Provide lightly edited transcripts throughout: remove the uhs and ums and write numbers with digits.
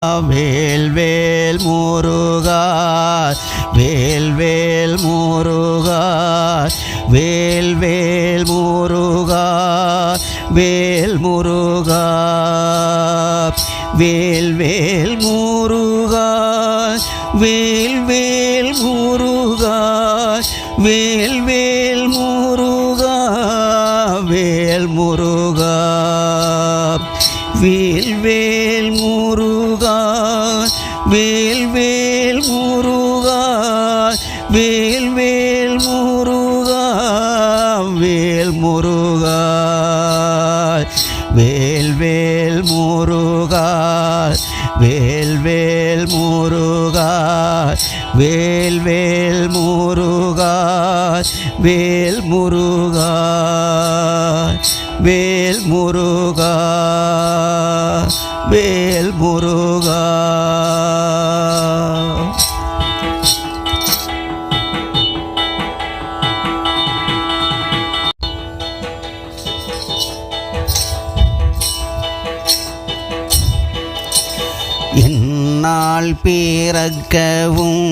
வேல் வேல் முருகா வேல் வேல் முருகா வேல் வேல் முருகா வேல் முருகா வேல் வேல் முருகா வேல் வேல் முருகா வேல் வேல் முருகா வேல் முருகா வேல் வேல் முருகா வேல் வேல் முருகா வேல் வேல் முருகா வேல் முருகா வேல் வேல் முருகா வேல் வேல் முருகா வேல் வேல் முருகா வேல் முருகா வேல் முருகா வேல் முருகா. என்னால் பிறக்கவும்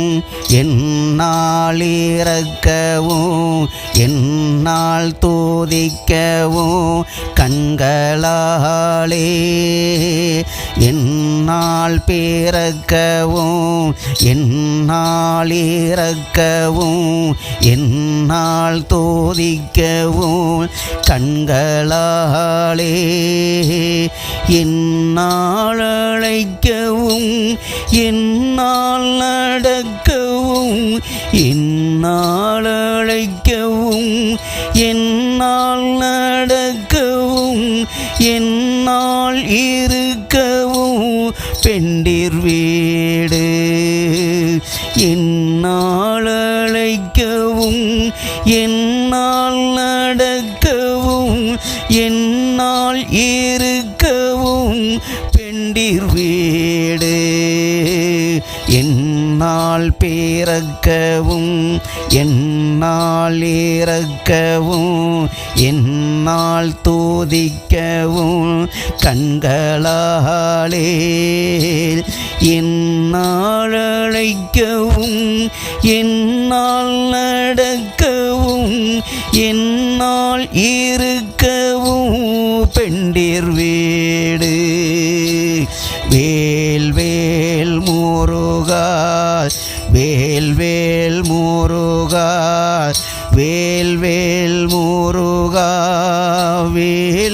என்னால் இறக்கவும் என்னால் தூதிக்கவும் கண்களாலே என்னால் பிறக்கவும் என்னால் இறக்கவும் என்னால் தூதிக்கவும் கண்களாலே என்னால் அழைக்கவும் என்னால் நடக்கவும் என்னால் அழைக்கவும் என்னால் நடக்கவும் என்னால் இருக்கவும் பெண்டிர் வீடு என்னால் அழைக்கவும் என்னால் நடக்கவும் என்னால் இருக்கவும் பெண்டிர் வீடு என்னால் பிறக்கவும் என்னால் இறக்கவும் என்னால் தூதிக்கவும் கண்களாலே என்னால் அழைக்கவும் என்னால் நடக்கவும் என்னால் இருக்கவும் பெண்டிர் வீடு வேல் வேல் முருகா வேல் வேல் முருகா வேல் வேல் முருகா வேல்